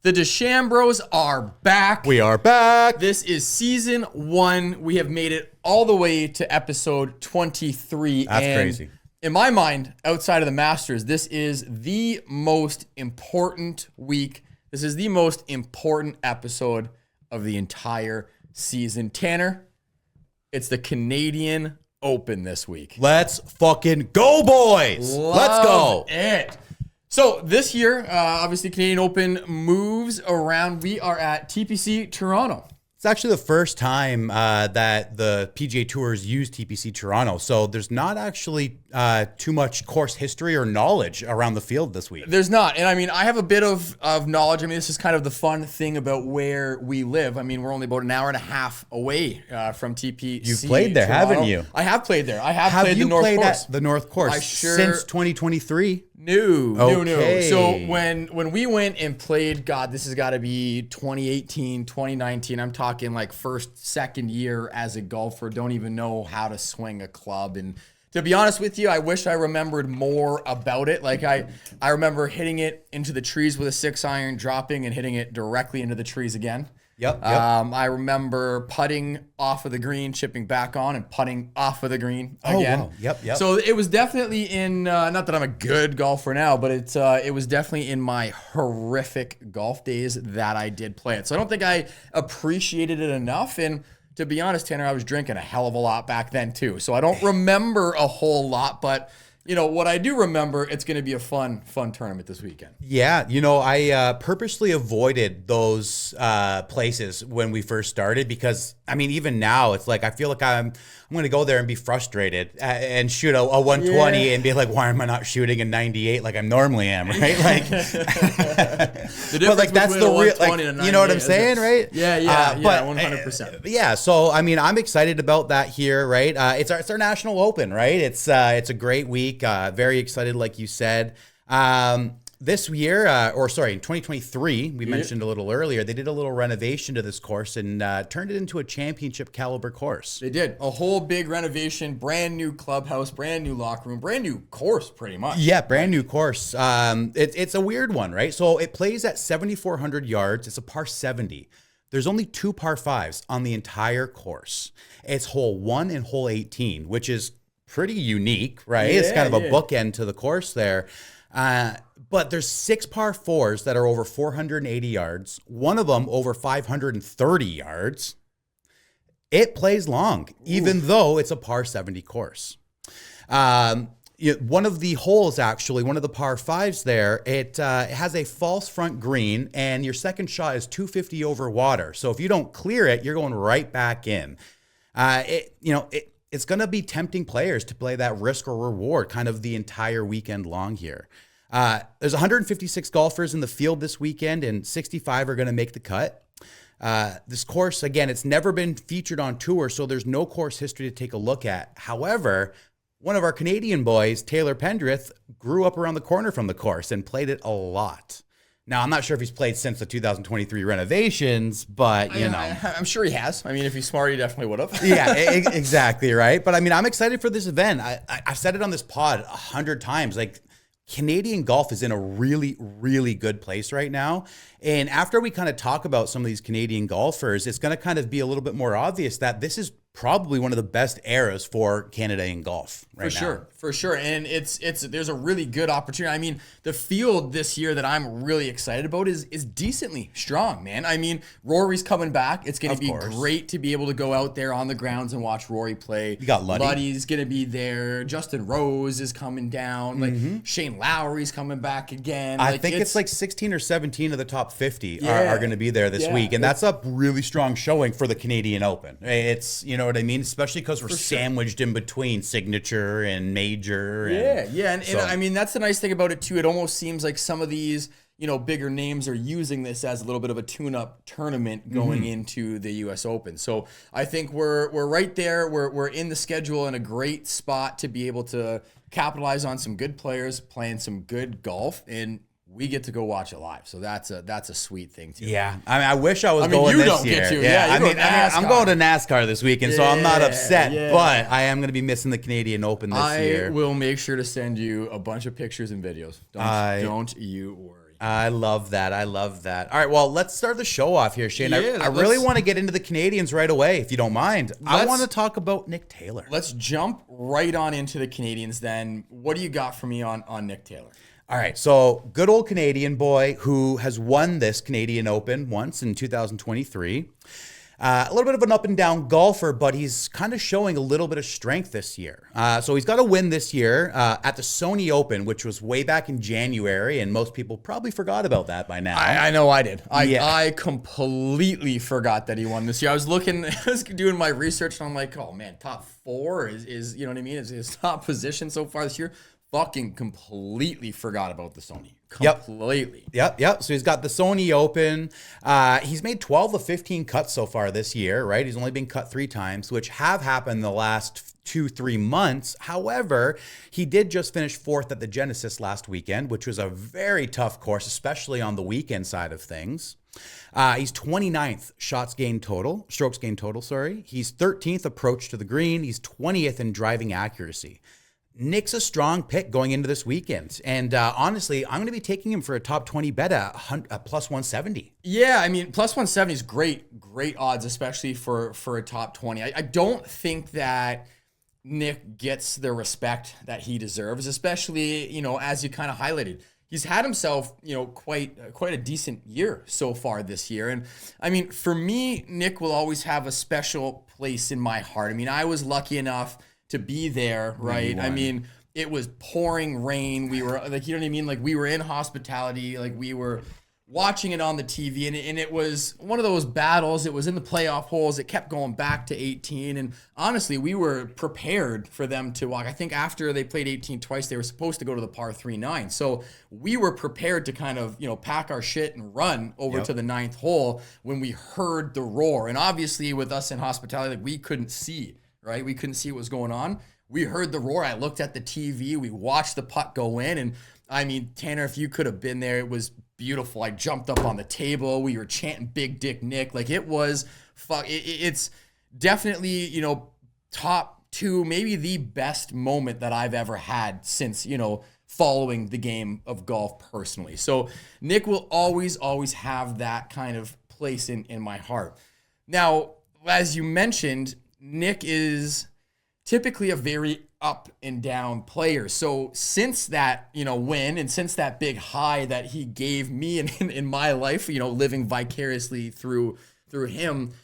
The Dechambros are back. We are back. This is season 1. We have made it all the way to episode 23. That's crazy. In my mind, outside of the Masters, this is the most important week. This is the most important episode of the entire season. Tanner, it's the Canadian Open this week. Let's fucking go, boys. Let's go. It. So this year, obviously, Canadian Open moves around. We are at TPC Toronto. It's actually the first time that the PGA Tour has used TPC Toronto. So there's not actually too much course history or knowledge around the field this week. There's not. And I mean, I have a bit of knowledge. I mean, this is kind of the fun thing about where we live. I mean, we're only about an hour and a half away from TPC. You've played there, Toronto. Haven't you? I have played there. I have played the North played Course. At the North Course I sure since 2023? No. So when we went and played, God, this has got to be 2018, 2019. I'm talking like first, second year as a golfer. Don't even know how to swing a club. And to be honest with you, I wish I remembered more about it. Like I remember hitting it into the trees with a 6-iron, dropping and hitting it directly into the trees again. Yep. I remember putting off of the green, chipping back on, and putting off of the green again. Oh, wow. Yep. So it was definitely in, not that I'm a good golfer now, but it was definitely in my horrific golf days that I did play it. So I don't think I appreciated it enough. And to be honest, Tanner, I was drinking a hell of a lot back then too. So I don't remember a whole lot, but you know, what I do remember, it's going to be a fun tournament this weekend. Yeah, you know, I purposely avoided those places when we first started because, I mean, even now, it's like I feel like I'm going to go there and be frustrated and shoot a 120 and be like, why am I not shooting a 98 like I normally am, right? Like, but like that's the real, like, you know what I'm saying, right? Yeah, 100%. Yeah, so I mean, I'm excited about that here, right? It's our national open, right? It's a great week. Very excited, like you said. This year, in 2023, we mentioned a little earlier, they did a little renovation to this course and turned it into a championship caliber course. They did. A whole big renovation, brand new clubhouse, brand new locker room, brand new course, pretty much. Yeah, brand new course. It's a weird one, right? So it plays at 7,400 yards. It's a par 70. There's only 2 par 5s on the entire course. It's hole 1 and hole 18, which is pretty unique, right? It's kind of a bookend to the course there. But there's 6 par 4s that are over 480 yards. One of them over 530 yards. It plays long, even though it's a par 70 course. One of the holes, actually, one of the par 5s there, it has a false front green, and your second shot is 250 over water. So if you don't clear it, you're going right back in. It's going to be tempting players to play that risk or reward kind of the entire weekend long here. There's 156 golfers in the field this weekend, and 65 are going to make the cut. This course, again, it's never been featured on tour, so there's no course history to take a look at. However, one of our Canadian boys, Taylor Pendrith, grew up around the corner from the course and played it a lot. Now, I'm not sure if he's played since the 2023 renovations, but, you know. I'm sure he has. I mean, if he's smart, he definitely would have. Yeah, exactly, right? But, I mean, I'm excited for this event. I've said it on this pod 100 times. Like, Canadian golf is in a really, really good place right now. And after we kind of talk about some of these Canadian golfers, it's going to kind of be a little bit more obvious that this is probably one of the best eras for Canada in golf right now. For sure. And there's a really good opportunity. I mean, the field this year that I'm really excited about is decently strong, man. I mean, Rory's coming back. It's going to be great to be able to go out there on the grounds and watch Rory play. You got Luddy. Luddy's going to be there. Justin Rose is coming down. Like Shane Lowry's coming back again. I think it's like 16 or 17 of the top 50 are going to be there this week. And that's a really strong showing for the Canadian Open. It's, you know what I mean? Especially because we're sandwiched in between signature and major. And I mean, that's the nice thing about it too. It almost seems like some of these, you know, bigger names are using this as a little bit of a tune-up tournament going into the U.S. Open. So I think we're right there. We're in the schedule in a great spot to be able to capitalize on some good players playing some good golf, and we get to go watch it live. So that's a sweet thing too. Yeah. I mean, I wish I was going this year. Get to. Yeah. I'm going to NASCAR this weekend, so I'm not upset, but I am going to be missing the Canadian Open this year. I will make sure to send you a bunch of pictures and videos. Don't you worry. I love that. I love that. All right, well, let's start the show off here, Shane. Yeah, I really want to get into the Canadians right away, if you don't mind. I want to talk about Nick Taylor. Let's jump right on into the Canadians then. What do you got for me on Nick Taylor? All right, so good old Canadian boy who has won this Canadian Open once in 2023. A little bit of an up and down golfer, but he's kind of showing a little bit of strength this year. So he's got a win this year at the Sony Open, which was way back in January, and most people probably forgot about that by now. I know I did. I completely forgot that he won this year. I was doing my research, and I'm like, oh man, top 4 is you know what I mean? Is his top position so far this year. Fucking completely forgot about the Sony. Completely. Yep. So he's got the Sony Open. He's made 12 of 15 cuts so far this year, right? He's only been cut 3 times, which have happened the last 2-3 months. However, he did just finish 4th at the Genesis last weekend, which was a very tough course, especially on the weekend side of things. He's 29th strokes gained total, sorry. He's 13th approach to the green. He's 20th in driving accuracy. Nick's a strong pick going into this weekend. And honestly, I'm going to be taking him for a top 20 bet at plus 170. Yeah, I mean, plus 170 is great odds, especially for a top 20. I don't think that Nick gets the respect that he deserves, especially, you know, as you kind of highlighted. He's had himself, you know, quite a decent year so far this year. And I mean, for me, Nick will always have a special place in my heart. I mean, I was lucky enough to be there, right? I mean, it was pouring rain. We were like, you know what I mean? Like we were in hospitality, like we were watching it on the TV, and it was one of those battles. It was in the playoff holes. It kept going back to 18. And honestly, we were prepared for them to walk. I think after they played 18 twice, they were supposed to go to the par 3-9. So we were prepared to kind of, you know, pack our shit and run over to the 9th hole when we heard the roar. And obviously with us in hospitality, like we couldn't see. Right? We couldn't see what was going on. We heard the roar. I looked at the TV. We watched the putt go in. And I mean, Tanner, if you could have been there, it was beautiful. I jumped up on the table. We were chanting Big Dick Nick. Like it was, it's definitely, you know, top 2, maybe the best moment that I've ever had since, you know, following the game of golf personally. So Nick will always have that kind of place in my heart. Now, as you mentioned, Nick is typically a very up and down player. So since that, you know, win and since that big high that he gave me in my life, you know, living vicariously through him,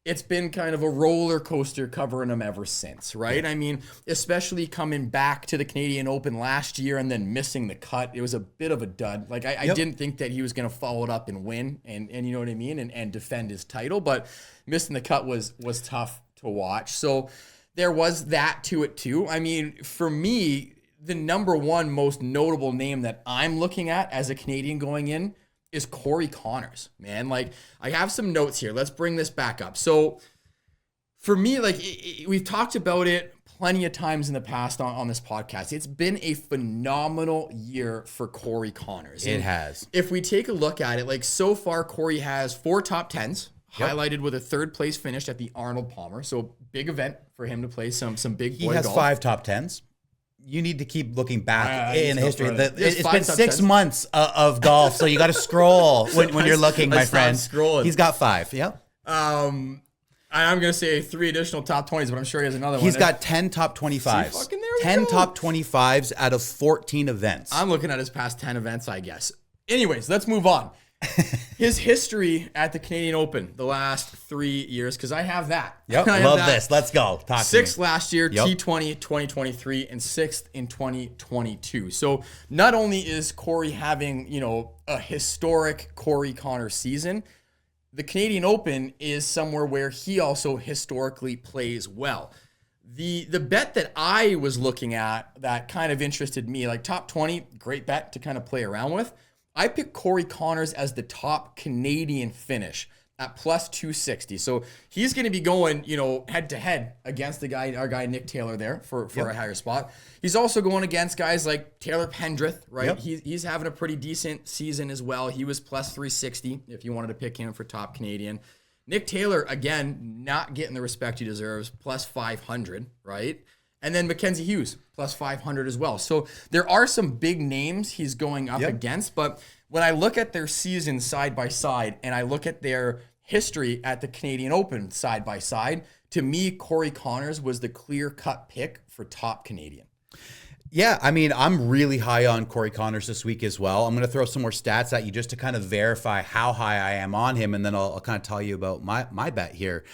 it's been kind of a roller coaster covering him ever since, right? I mean, especially coming back to the Canadian Open last year and then missing the cut. It was a bit of a dud. Like I didn't think that he was going to follow it up and win and you know what I mean? And defend his title, but missing the cut was tough to watch. So there was that to it too. I mean, for me, the number one most notable name that I'm looking at as a Canadian going in is Corey Conners, man. Like I have some notes here. Let's bring this back up. So for me, like we've talked about it plenty of times in the past on this podcast. It's been a phenomenal year for Corey Conners. It has. If we take a look at it, like so far, Corey has 4 top 10s. Highlighted with a 3rd place finish at the Arnold Palmer. So big event for him to play some big boy golf. He has 5 top 10s. You need to keep looking back in history. It's been 6 10s. months of golf, so you got to scroll when you're looking, my friend. Scrolling. He's got 5. Yep. I'm going to say 3 additional top 20s, but I'm sure he has another one. He's got 10 top 25s. See, fucking there we 10 go. top 25s out of 14 events. I'm looking at his past 10 events, I guess. Anyways, let's move on. His history at the Canadian Open the last 3 years, because I have that. Yep, love this. Let's go. Talk 6th to me. last year, T20, 2023, and 6th in 2022. So not only is Corey having, you know, a historic Corey Conners season, the Canadian Open is somewhere where he also historically plays well. The bet that I was looking at that kind of interested me, like top 20, great bet to kind of play around with. I picked Corey Conners as the top Canadian finish at plus 260. So he's going to be going, you know, head to head against our guy Nick Taylor there for a higher spot. He's also going against guys like Taylor Pendrith, right? He's having a pretty decent season as well. He was plus 360 if you wanted to pick him for top Canadian. Nick Taylor, again, not getting the respect he deserves, plus 500, right? And then Mackenzie Hughes, plus 500 as well. So there are some big names he's going up against. But when I look at their season side by side and I look at their history at the Canadian Open side by side, to me, Corey Conners was the clear-cut pick for top Canadian. Yeah, I mean, I'm really high on Corey Conners this week as well. I'm going to throw some more stats at you just to kind of verify how high I am on him, and then I'll kind of tell you about my bet here.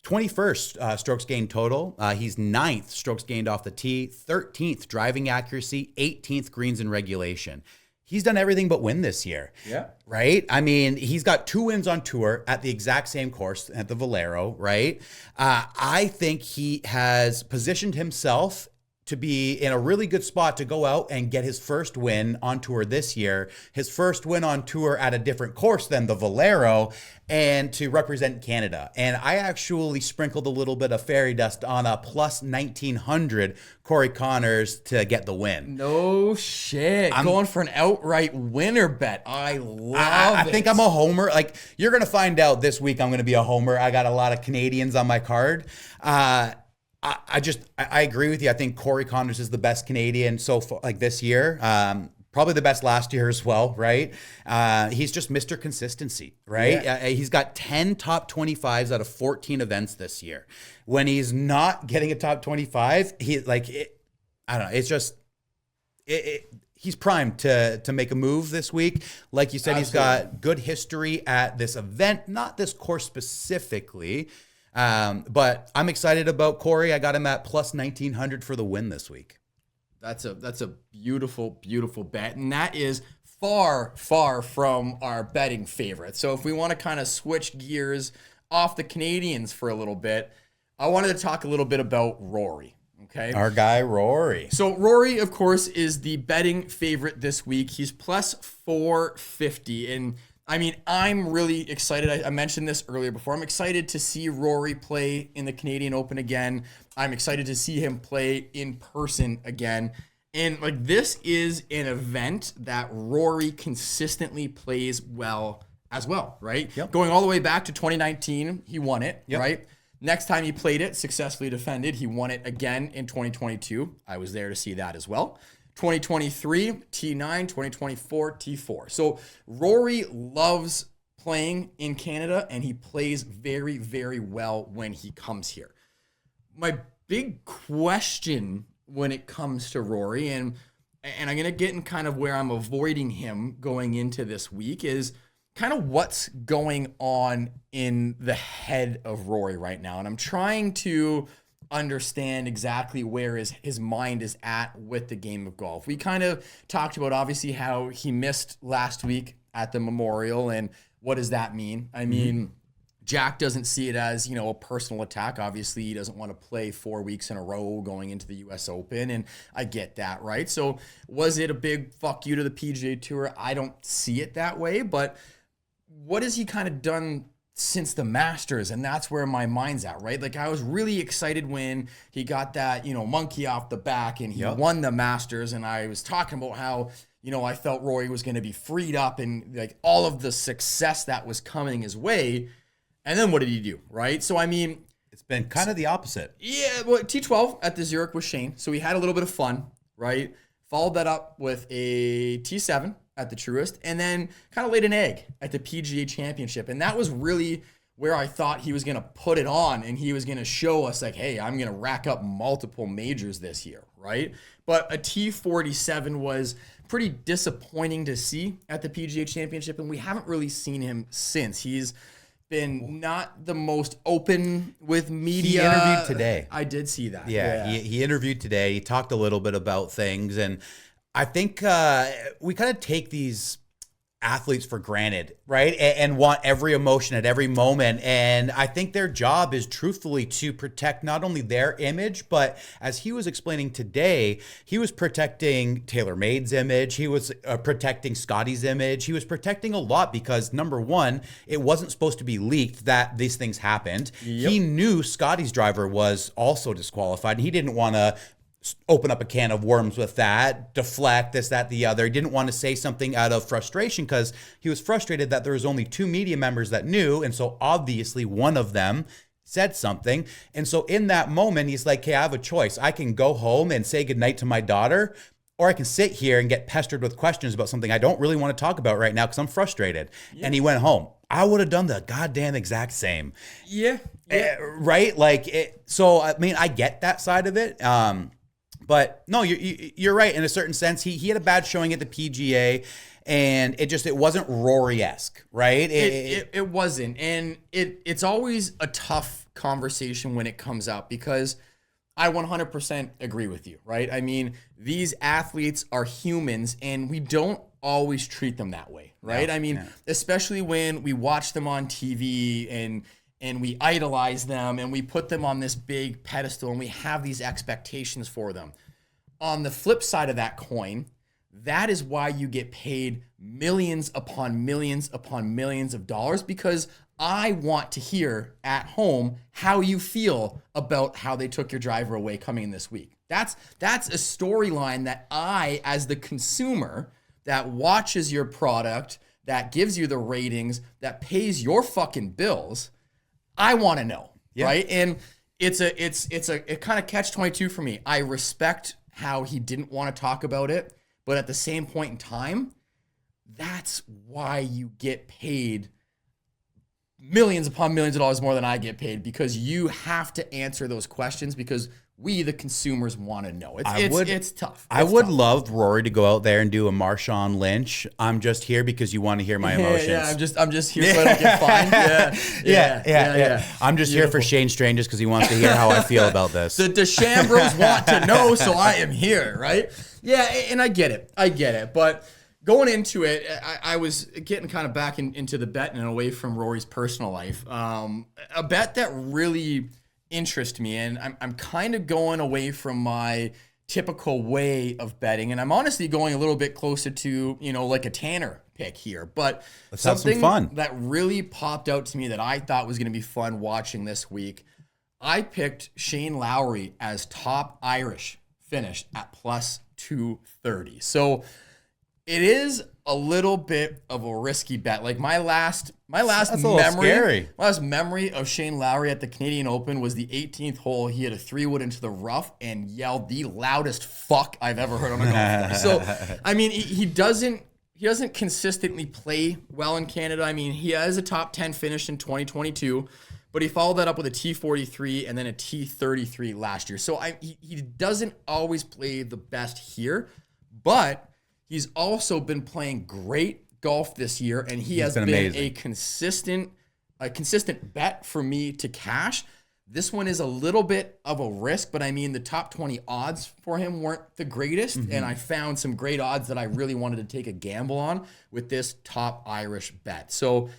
21st strokes gained total. He's 9th strokes gained off the tee, 13th driving accuracy, 18th greens in regulation. He's done everything but win this year. Yeah. Right? I mean, he's got 2 wins on tour at the exact same course at the Valero, right? I think he has positioned himself to be in a really good spot to go out and get his first win on tour this year, his first win on tour at a different course than the Valero, and to represent Canada. And I actually sprinkled a little bit of fairy dust on a plus 1900 Corey Conners to get the win. No shit. I'm going for an outright winner bet. I love it. I think I'm a homer. Like, you're going to find out this week I'm going to be a homer. I got a lot of Canadians on my card. I agree with you. I think Corey Conners is the best Canadian so far, like this year. Probably the best last year as well, right? He's just Mr. Consistency, right? Yeah. He's got 10 top 25s out of 14 events this year. When he's not getting a top 25, I don't know. It's just, he's primed to make a move this week. Like you said, Absolutely. He's got good history at this event, not this course specifically. But I'm excited about Corey. I got him at plus 1900 for the win this week. That's a beautiful, beautiful bet. And that is far, far from our betting favorite. So if we want to kind of switch gears off the Canadians for a little bit, I wanted to talk a little bit about Rory. Okay. Our guy, Rory. So Rory, of course, is the betting favorite this week. He's plus 450. And I mean, I'm really excited. I mentioned this earlier before. I'm excited to see Rory play in the Canadian Open again. I'm excited to see him play in person again. And like, this is an event that Rory consistently plays well as well, right? Yep. Going all the way back to 2019, he won it, right? Next time he played it, successfully defended, he won it again in 2022. I was there to see that as well. 2023, T9, 2024, T4. So Rory loves playing in Canada, and he plays very, very well when he comes here. My big question when it comes to Rory, and I'm going to get in kind of where I'm avoiding him going into this week, is kind of what's going on in the head of Rory right now. And I'm trying to understand exactly where his mind is at with the game of golf. We kind of talked about obviously how he missed last week at the Memorial, and what does that mean? I mean, Jack doesn't see it as, a personal attack. Obviously, he doesn't want to play 4 weeks in a row going into the US Open, and I get that, right? So was it a big fuck you to the PGA Tour? I don't see it that way, but what has he kind of done since the Masters? And that's where my mind's at, right? Like, I was really excited when he got that, monkey off the back and he won the Masters. And I was talking about how, I felt Rory was going to be freed up and like all of the success that was coming his way. And then what did he do, right? So, I mean, it's been kind of the opposite. Yeah, well, T12 at the Zurich with Shane. So he had a little bit of fun, right? Followed that up with a T7 at the Truist, and then kind of laid an egg at the PGA Championship. And that was really where I thought he was going to put it on, and he was going to show us like, hey, I'm going to rack up multiple majors this year, right? But a T47 was pretty disappointing to see at the PGA Championship, and we haven't really seen him since. He's been not the most open with media. He interviewed today. I did see that. Yeah. He interviewed today. He talked a little bit about things, and I think we kind of take these athletes for granted, right? And want every emotion at every moment. And I think their job is truthfully to protect not only their image, but as he was explaining today, he was protecting TaylorMade's image. He was protecting Scotty's image. He was protecting a lot because, number one, it wasn't supposed to be leaked that these things happened. Yep. He knew Scotty's driver was also disqualified, and he didn't want to open up a can of worms with that, deflect this, that, the other. He didn't want to say something out of frustration because he was frustrated that there was only 2 media members that knew. And so obviously one of them said something. And so in that moment, he's like, hey, I have a choice. I can go home and say goodnight to my daughter, or I can sit here and get pestered with questions about something I don't really want to talk about right now because I'm frustrated. Yeah. And he went home. I would have done the goddamn exact same. Yeah. Right? So, I mean, I get that side of it. But no, you're right. In a certain sense, he had a bad showing at the PGA, and it wasn't Rory-esque, right? It wasn't. And it's always a tough conversation when it comes up because I 100% agree with you, right? I mean, these athletes are humans and we don't always treat them that way, right? No, I mean, especially when we watch them on TV and we idolize them and we put them on this big pedestal and we have these expectations for them. On the flip side of that coin, that is why you get paid millions upon millions upon millions of dollars, because I want to hear at home how you feel about how they took your driver away coming in this week. That's a storyline that I, as the consumer that watches your product, that gives you the ratings, that pays your fucking bills, I want to know, right? And it's a kind of catch-22 for me. I respect how he didn't want to talk about it, but at the same point in time, that's why you get paid millions upon millions of dollars more than I get paid, because you have to answer those questions because we, the consumers, want to know. It's tough. I would love Rory to go out there and do a Marshawn Lynch. I'm just here because you want to hear my emotions. Yeah, I'm just here so I don't get fined. Yeah. I'm just here for Shane Strain just because he wants to hear how I feel about this. The Dechambros want to know, so I am here, right? Yeah, and I get it. But going into it, I was getting kind of back into the bet and away from Rory's personal life. A bet that really interests me, and I'm kind of going away from my typical way of betting, and I'm honestly going a little bit closer to, like a Tanner pick here. But let's have some fun. That really popped out to me that I thought was going to be fun watching this week. I picked Shane Lowry as top Irish finish at plus 230. So it is a little bit of a risky bet. Like my last memory of Shane Lowry at the Canadian Open was the 18th hole. He had a 3-wood into the rough and yelled the loudest fuck I've ever heard on a golf course. So, I mean, he doesn't consistently play well in Canada. I mean, he has a top 10 finish in 2022, but he followed that up with a T43 and then a T33 last year. So he doesn't always play the best here, but he's also been playing great golf this year, and he's has been amazing. a consistent bet for me to cash. This one is a little bit of a risk, but I mean, the top 20 odds for him weren't the greatest, and I found some great odds that I really wanted to take a gamble on with this top Irish bet. So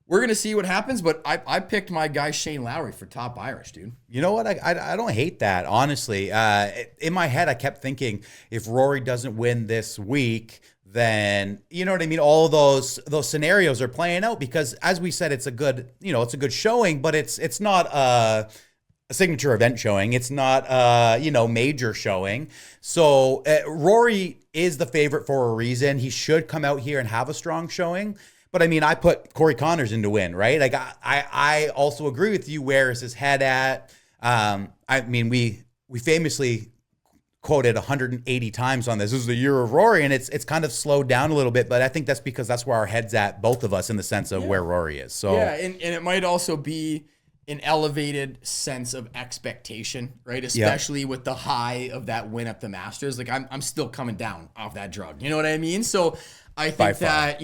we're going to see what happens, but I picked my guy Shane Lowry for top Irish, dude. You know what? I don't hate that, honestly. In my head, I kept thinking if Rory doesn't win this week, then, you know what I mean? All those scenarios are playing out because, as we said, it's a good showing, but it's not a signature event showing. It's not major showing. So Rory is the favorite for a reason. He should come out here and have a strong showing. But I mean, I put Corey Connors in to win, right? Like I also agree with you. Where is his head at? I mean, we famously quoted 180 times on this. This is the year of Rory, and it's kind of slowed down a little bit. But I think that's because that's where our head's at, both of us, in the sense of where Rory is. So and it might also be an elevated sense of expectation, right? Especially with the high of that win at the Masters. Like I'm still coming down off that drug. You know what I mean? So I think that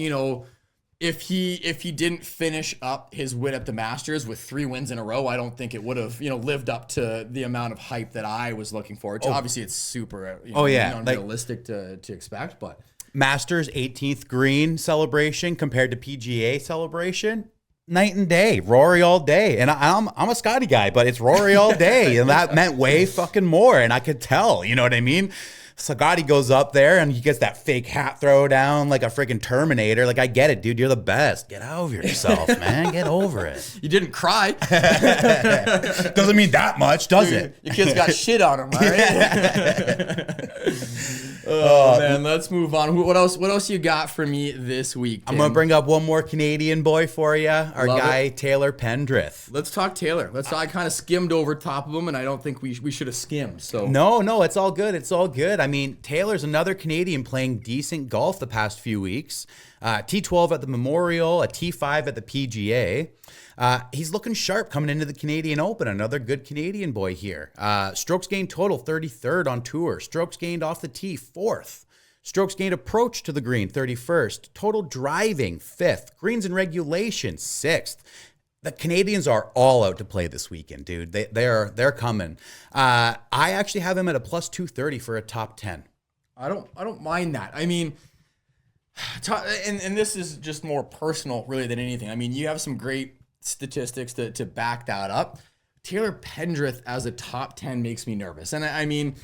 if he didn't finish up his win at the Masters with 3 wins in a row, I don't think it would have, lived up to the amount of hype that I was looking forward to. Obviously, it's super, unrealistic to expect, but Masters 18th green celebration compared to PGA celebration, night and day. Rory all day, and I'm a Scotty guy, but it's Rory all day, and that meant way fucking more, and I could tell. You know what I mean? Sagatti goes up there and he gets that fake hat throw down like a freaking Terminator. Like, I get it, dude. You're the best. Get over yourself, man. Get over it. You didn't cry. Doesn't mean that much, does it? Your kid's got shit on him, all right? Oh man, let's move on. What else? What else you got for me this week, Tim? I'm gonna bring up one more Canadian boy for you. Our guy Taylor Pendrith. Let's talk Taylor. I kind of skimmed over top of him, and I don't think we should have skimmed. So no, it's all good. It's all good. I mean, Taylor's another Canadian playing decent golf the past few weeks. T12 at the Memorial, a T5 at the PGA. He's looking sharp coming into the Canadian Open. Another good Canadian boy here. Strokes gained total 33rd on tour. Strokes gained off the tee 4th. Strokes gained approach to the green 31st. Total driving 5th. Greens in regulation 6th. The Canadians are all out to play this weekend, dude. They're coming. I actually have him at a plus 230 for a top 10. I don't mind that. I mean, and this is just more personal really than anything. I mean, you have some great statistics to back that up. Taylor Pendrith as a top 10 makes me nervous. And I mean,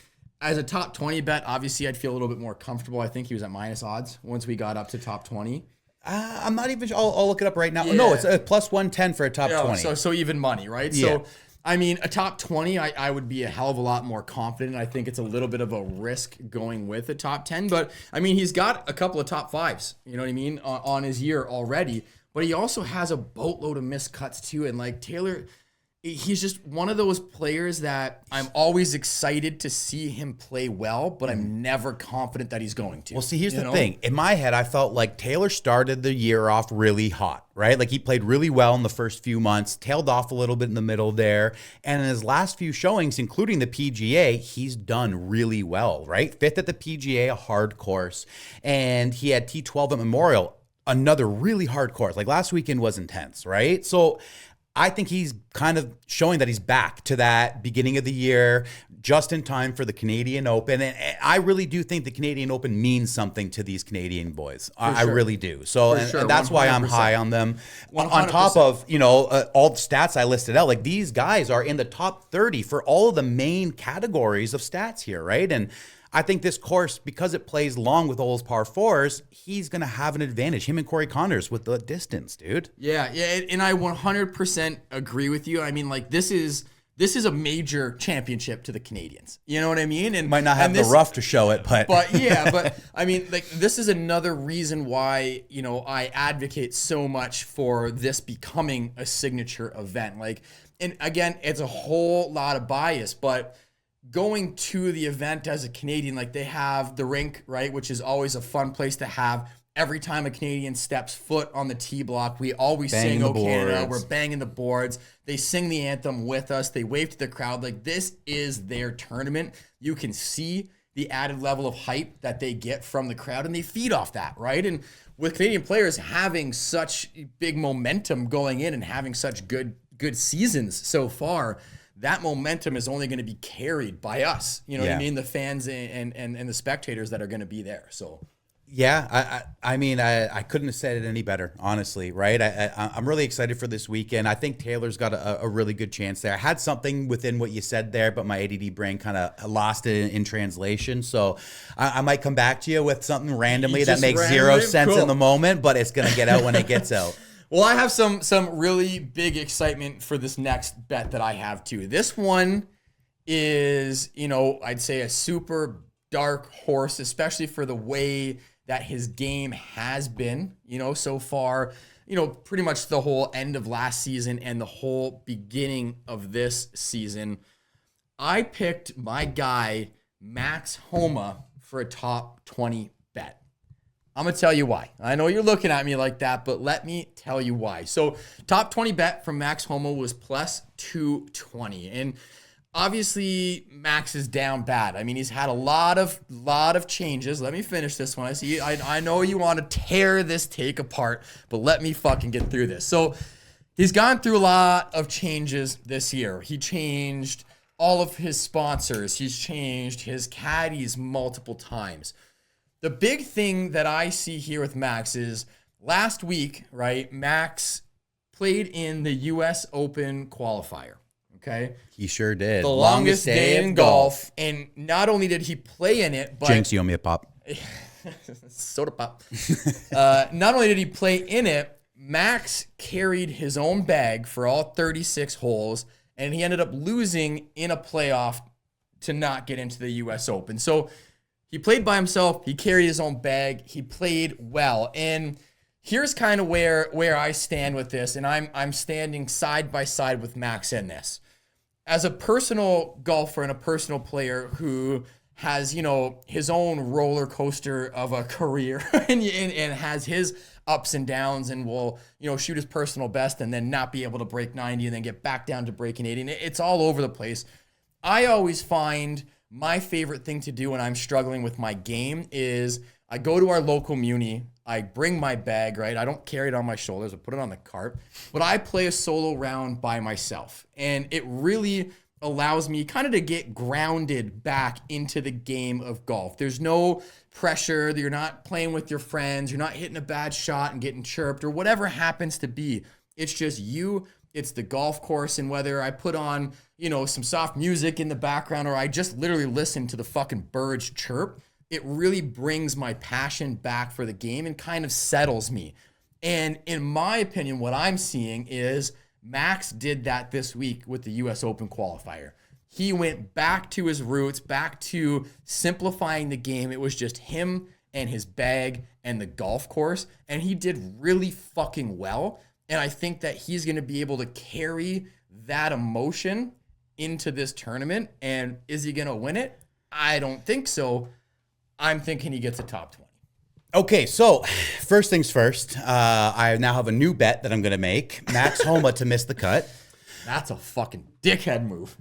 as a top 20 bet, obviously I'd feel a little bit more comfortable. I think he was at minus odds once we got up to top 20. I'm not even sure. I'll look it up right now. Yeah. No, it's a plus 110 for a top 20. So even money, right? Yeah. So, I mean, a top 20, I would be a hell of a lot more confident. I think it's a little bit of a risk going with a top 10. But, I mean, he's got a couple of top 5s, you know what I mean, on his year already. But he also has a boatload of missed cuts, too. And, like, Taylor, he's just one of those players that I'm always excited to see him play well, but I'm never confident that he's going to. Well, see, here's the thing. In my head, I felt like Taylor started the year off really hot, right? Like he played really well in the first few months, tailed off a little bit in the middle there. And in his last few showings, including the PGA, he's done really well, right? 5th at the PGA, a hard course. And he had T12 at Memorial, another really hard course. Like last weekend was intense, right? So I think he's kind of showing that he's back to that beginning of the year, just in time for the Canadian Open. And I really do think the Canadian Open means something to these Canadian boys. I really do. So, and that's 100%. Why I'm high on them. 100%. On top of, all the stats I listed out, like these guys are in the top 30 for all of the main categories of stats here, right? And I think this course, because it plays long with all his par 4s, he's going to have an advantage. Him and Corey Connors with the distance, dude. Yeah, and I 100% agree with you. I mean, like, this is a major championship to the Canadians. You know what I mean? And might not have the rough to show it, but but I mean, like, this is another reason why, I advocate so much for this becoming a signature event. Like, and again, it's a whole lot of bias, but going to the event as a Canadian, like they have the rink, right, which is always a fun place to have. Every time a Canadian steps foot on the tee block, we always sing "Oh Canada." We're banging the boards. They sing the anthem with us. They wave to the crowd. Like, this is their tournament. You can see the added level of hype that they get from the crowd, and they feed off that, right? And with Canadian players having such big momentum going in and having such good seasons so far, that momentum is only going to be carried by us. You know what I mean? The fans and the spectators that are going to be there. So, yeah, I mean, I couldn't have said it any better, honestly, right? I'm really excited for this weekend. I think Taylor's got a really good chance there. I had something within what you said there, but my ADD brain kind of lost it in translation. So I might come back to you with something randomly that makes zero sense in the moment, but it's going to get out when it gets out. Well, I have some really big excitement for this next bet that I have too. This one is, I'd say a super dark horse, especially for the way that his game has been, so far, pretty much the whole end of last season and the whole beginning of this season. I picked my guy, Max Homa, for a top 20 bet. I'm going to tell you why. I know you're looking at me like that, but let me tell you why. So top 20 bet from Max Homa was plus 220. And obviously Max is down bad. I mean, he's had a lot of changes. Let me finish this one. I know you want to tear this take apart, but let me fucking get through this. So he's gone through a lot of changes this year. He changed all of his sponsors. He's changed his caddies multiple times. The big thing that I see here with Max is last week, right, Max played in the U.S. Open qualifier, okay? He sure did. The longest day in golf. And not only did he play in it, but... Jinx, you owe me a pop. Soda pop. Not only did he play in it, Max carried his own bag for all 36 holes, and he ended up losing in a playoff to not get into the U.S. Open. So He played by himself. He carried his own bag. He played well. And here's kind of where I stand with this, and I'm standing side by side with Max in this. As a personal golfer and a personal player who has, his own roller coaster of a career and has his ups and downs and will, shoot his personal best and then not be able to break 90 and then get back down to breaking 80. And it's all over the place. I always find my favorite thing to do when I'm struggling with my game is I go to our local muni, I bring my bag, right? I don't carry it on my shoulders, I put it on the cart, but I play a solo round by myself. And it really allows me kind of to get grounded back into the game of golf. There's no pressure, you're not playing with your friends, you're not hitting a bad shot and getting chirped or whatever happens to be. It's just you, it's the golf course, and whether I put on, some soft music in the background or I just literally listen to the fucking birds chirp, it really brings my passion back for the game and kind of settles me. And in my opinion, what I'm seeing is Max did that this week with the US Open qualifier. He went back to his roots, back to simplifying the game. It was just him and his bag and the golf course, and he did really fucking well. And I think that he's going to be able to carry that emotion into this tournament. And is he going to win it? I don't think so. I'm thinking he gets a top 20. Okay, so first things first, I now have a new bet that I'm going to make. Max Homa to miss the cut. That's a fucking dickhead move.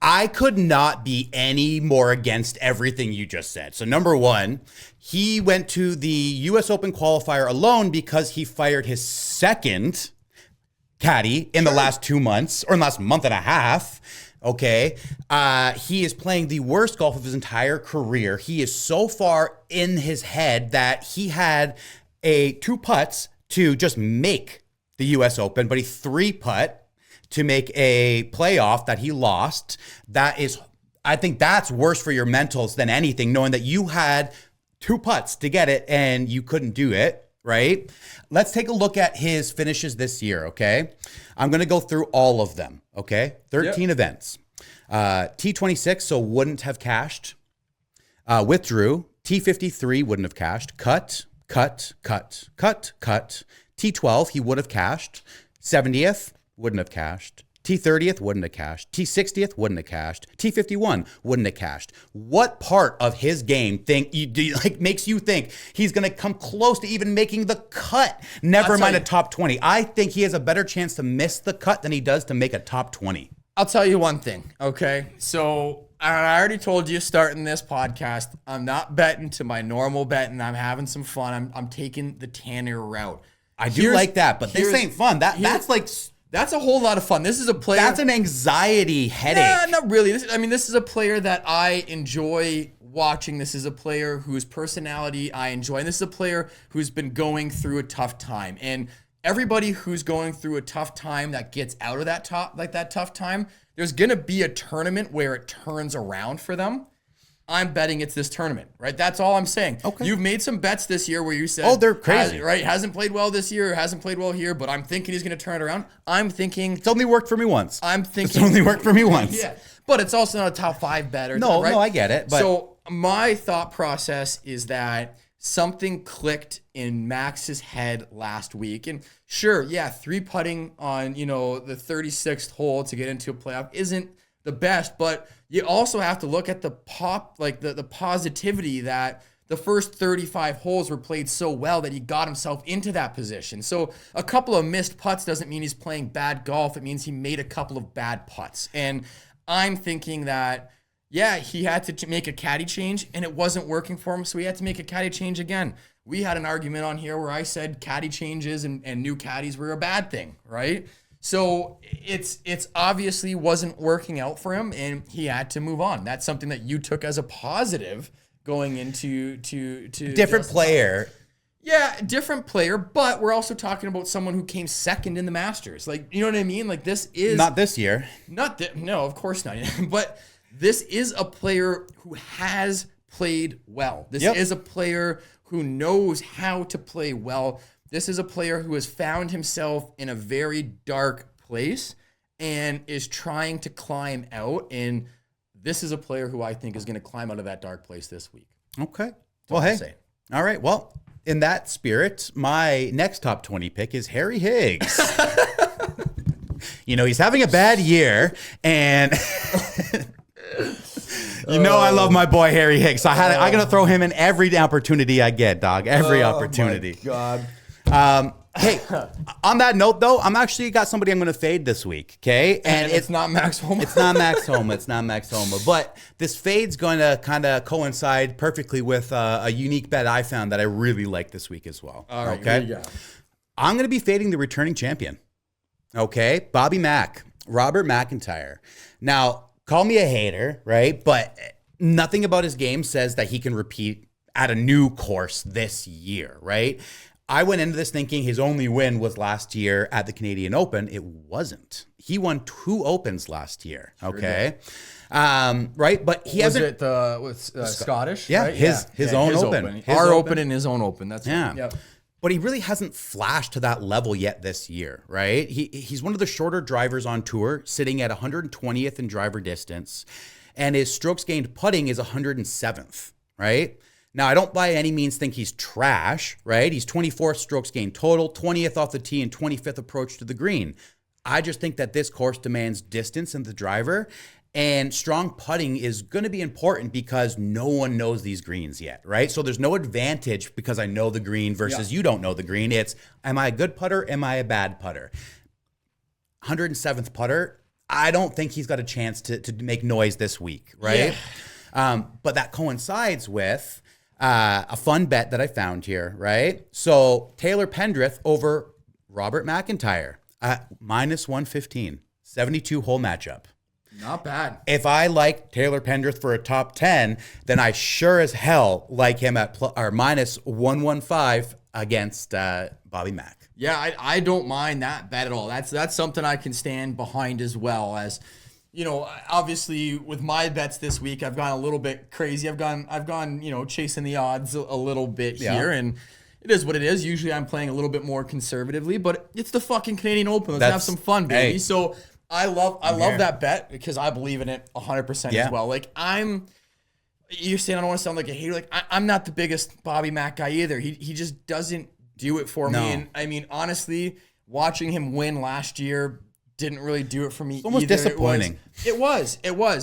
I could not be any more against everything you just said. So number one, he went to the US Open qualifier alone because he fired his second caddy in the last 2 months, or in the last month and a half. Okay. He is playing the worst golf of his entire career. He is so far in his head that he had 2 putts to just make the US Open, but he 3-putt to make a playoff that he lost. I think that's worse for your mentals than anything, knowing that you had 2 putts to get it and you couldn't do it, right? Let's take a look at his finishes this year, okay? I'm going to go through all of them, okay? 13 events. T26, so wouldn't have cashed. Withdrew. T53 wouldn't have cashed. Cut. T12, he would have cashed. 70th, wouldn't have cashed. T30th wouldn't have cashed. T60th wouldn't have cashed. T51 wouldn't have cashed. What part of his game makes you think he's going to come close to even making the cut? Never mind a top 20. I think he has a better chance to miss the cut than he does to make a top 20. I'll tell you one thing, okay? So I already told you starting this podcast, I'm not betting to my normal betting. I'm having some fun. I'm taking the Tanner route. I do like that, but this ain't fun. That's a whole lot of fun. This is a player. That's an anxiety headache. Nah, not really. This is a player that I enjoy watching. This is a player whose personality I enjoy. And this is a player who's been going through a tough time. And everybody who's going through a tough time that gets out of that tough time, there's going to be a tournament where it turns around for them. I'm betting it's this tournament, right? That's all I'm saying. Okay. You've made some bets this year where you said, they're crazy, right? Hasn't played well this year, hasn't played well here, but I'm thinking he's going to turn it around. I'm thinking it's only worked for me once. It's only worked for me once. Yeah, but it's also not a top 5 bet or no, right? No, I get it. But so my thought process is that something clicked in Max's head last week, and sure, yeah, 3-putting on the 36th hole to get into a playoff isn't the best, but you also have to look at the positivity that the first 35 holes were played so well that he got himself into that position. So a couple of missed putts doesn't mean he's playing bad golf. It means he made a couple of bad putts. And I'm thinking that, yeah, he had to make a caddy change and it wasn't working for him, so he had to make a caddy change again. We had an argument on here where I said caddy changes and new caddies were a bad thing, right? So it's obviously wasn't working out for him, and he had to move on. That's something that you took as a positive going into to different player. Yeah, different player, but we're also talking about someone who came second in the Masters. Like, you know what I mean? Like, this is not this year. No, of course not. But this is a player who has played well. This is a player who knows how to play well. This is a player who has found himself in a very dark place and is trying to climb out. And this is a player who I think is going to climb out of that dark place this week. Okay. Well, hey. All right. Well, in that spirit, my next top 20 pick is Harry Higgs. He's having a bad year, and I love my boy Harry Higgs. So I'm going to throw him in every opportunity I get, dog. Every opportunity. My God. Hey, on that note, though, I'm actually got somebody I'm going to fade this week, okay? And it's not Max Homa. It's not Max Homa. It's not Max Homa. But this fade's going to kind of coincide perfectly with a unique bet I found that I really like this week as well. All right, okay? here you go. I'm going to be fading the returning champion, okay? Bobby Mack, Robert McIntyre. Now, call me a hater, right? But nothing about his game says that he can repeat at a new course this year, right? I went into this thinking his only win was last year at the Canadian Open. It wasn't. He won 2 Opens last year. Okay. Right. But he hasn't. Was it Scottish? Yeah. Right? His own Open. Our Open and his own Open. That's yeah. Right. Yep. But he really hasn't flashed to that level yet this year, right? He's one of the shorter drivers on tour, sitting at 120th in driver distance, and his strokes gained putting is 107th, right? Now, I don't by any means think he's trash, right? He's 24th strokes gained total, 20th off the tee, and 25th approach to the green. I just think that this course demands distance in the driver, and strong putting is going to be important because no one knows these greens yet, right? So there's no advantage because I know the green versus you don't know the green. It's, am I a good putter? Am I a bad putter? 107th putter, I don't think he's got a chance to make noise this week, right? Yeah. But that coincides with a fun bet that I found here, right? So Taylor Pendrith over Robert McIntyre at minus 115, 72 hole matchup. Not bad. If I like Taylor Pendrith for a top 10, then I sure as hell like him at minus 115 against Bobby Mack. Yeah, I don't mind that bet at all. That's something I can stand behind as well. As obviously with my bets this week, I've gone a little bit crazy. I've gone, chasing the odds a little bit here, and it is what it is. Usually I'm playing a little bit more conservatively, but it's the fucking Canadian Open. Let's have some fun, baby. Hey. So I love that bet because I believe in it 100% as well. Like you're saying I don't want to sound like a hater. Like I'm not the biggest Bobby Mack guy either. He just doesn't do it for me. And I mean, honestly, watching him win last year didn't really do it for me. It's almost disappointing. It was.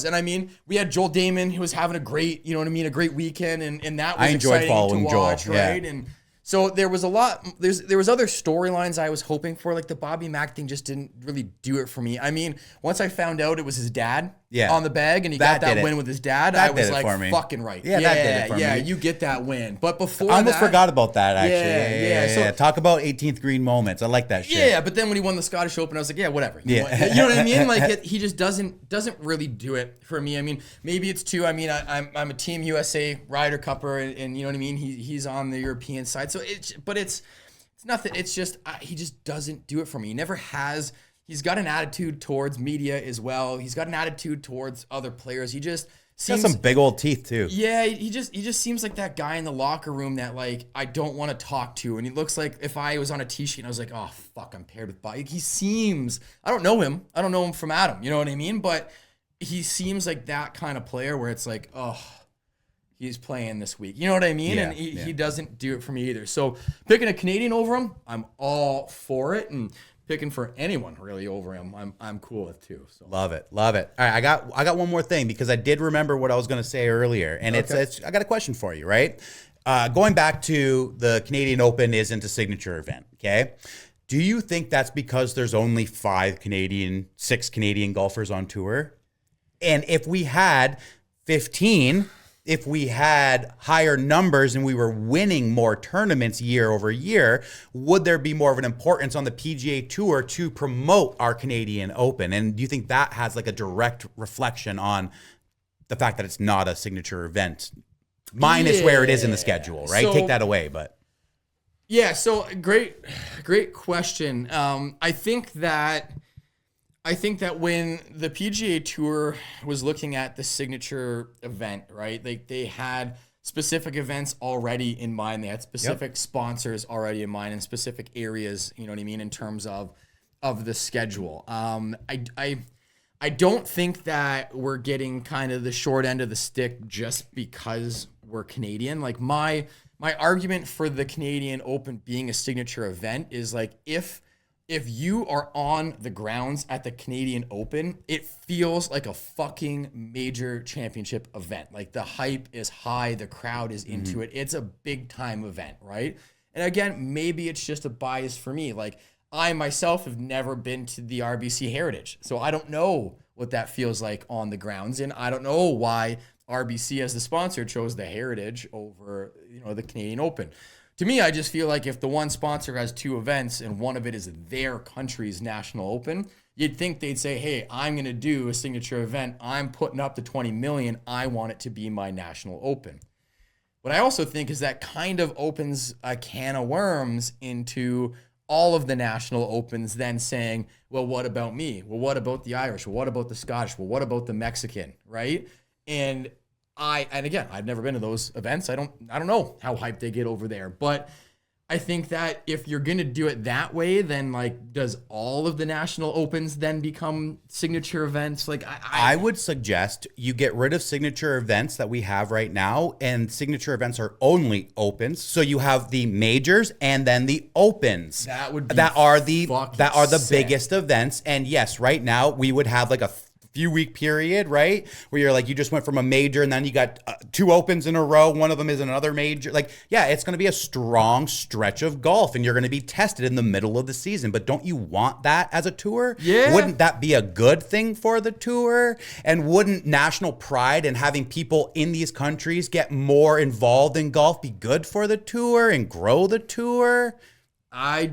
And I mean, we had Joel Damon who was having a great, a great weekend, and that was exciting to watch, right? Yeah. And so there was a lot. There was other storylines I was hoping for, like the Bobby Mack thing just didn't really do it for me. I mean, once I found out it was his dad on the bag and he got that win with his dad, I was like, fucking right. Yeah, that did it for me. Yeah, you get that win. But before I almost forgot about that, actually. Yeah. So, talk about 18th green moments. I like that shit. Yeah, but then when he won the Scottish Open, I was like, yeah, whatever. You know what I mean? Like he just doesn't really do it for me. I mean, maybe it's too. I mean, I'm a Team USA Ryder Cupper, and you know what I mean. He's on the European side, so it's nothing. It's just he just doesn't do it for me. He never has. He's got an attitude towards media as well. He's got an attitude towards other players. He's got some big old teeth too. Yeah, he just seems like that guy in the locker room that like I don't want to talk to. And he looks like if I was on a tee sheet and I was like, oh fuck, I'm paired with Bobby. He seems, I don't know him. I don't know him from Adam. You know what I mean? But he seems like that kind of player where it's like, oh, he's playing this week. You know what I mean? Yeah, and he doesn't do it for me either. So picking a Canadian over him, I'm all for it. And picking for anyone really over him, I'm cool with too. So love it. All right, I got one more thing because I did remember what I was going to say earlier, and it's I got a question for you, right? Going back to the Canadian Open isn't a signature event, okay? Do you think that's because there's only 6 Canadian golfers on tour? And if we had 15, if we had higher numbers and we were winning more tournaments year over year, would there be more of an importance on the PGA Tour to promote our Canadian Open? And do you think that has like a direct reflection on the fact that it's not a signature event, minus where it is in the schedule, right? Take that away, but. Yeah, so great question. I think that when the PGA Tour was looking at the signature event, right, like they had specific events already in mind. They had specific sponsors already in mind in specific areas, you know what I mean, in terms of the schedule. I don't think that we're getting kind of the short end of the stick just because we're Canadian. Like my argument for the Canadian Open being a signature event is like if you are on the grounds at the Canadian Open, it feels like a fucking major championship event. Like the hype is high, the crowd is into it. It's a big time event, right? And again, maybe it's just a bias for me. Like I myself have never been to the RBC Heritage, so I don't know what that feels like on the grounds, and I don't know why RBC as the sponsor chose the Heritage over, the Canadian Open. To me, I just feel like if the one sponsor has two events and one of it is their country's national open, you'd think they'd say, hey, I'm going to do a signature event. I'm putting up the 20 million. I want it to be my national open. What I also think is that kind of opens a can of worms into all of the national opens then saying, well, what about me? Well, what about the Irish? Well, what about the Scottish? Well, what about the Mexican, right? And again, I've never been to those events. I don't know how hyped they get over there, but I think that if you're going to do it that way, then like, does all of the national opens then become signature events? Like I would suggest you get rid of signature events that we have right now, and signature events are only opens. So you have the majors and then the opens that are the sick. biggest events. And yes, right now we would have like a few week period, right? Where you're like, you just went from a major and then you got two opens in a row. One of them is another major. Like, yeah, it's going to be a strong stretch of golf and you're going to be tested in the middle of the season. But don't you want that as a tour? Yeah. Wouldn't that be a good thing for the tour? And wouldn't national pride and having people in these countries get more involved in golf be good for the tour and grow the tour? I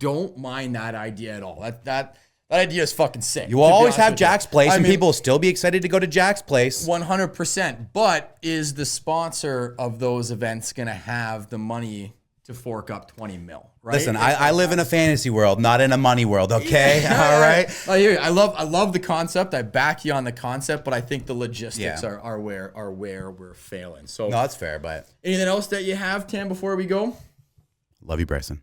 don't mind that idea at all. That idea is fucking sick. You will always have Jack's Place, and people will still be excited to go to Jack's Place. 100%. But is the sponsor of those events going to have the money to fork up 20 mil? Right? Listen, I live in a fantasy world, not in a money world. Okay, yeah. All right. I hear you. I love the concept. I back you on the concept, but I think the logistics are where we're failing. So no, that's fair. But anything else that you have, Tim? Before we go, love you, Bryson.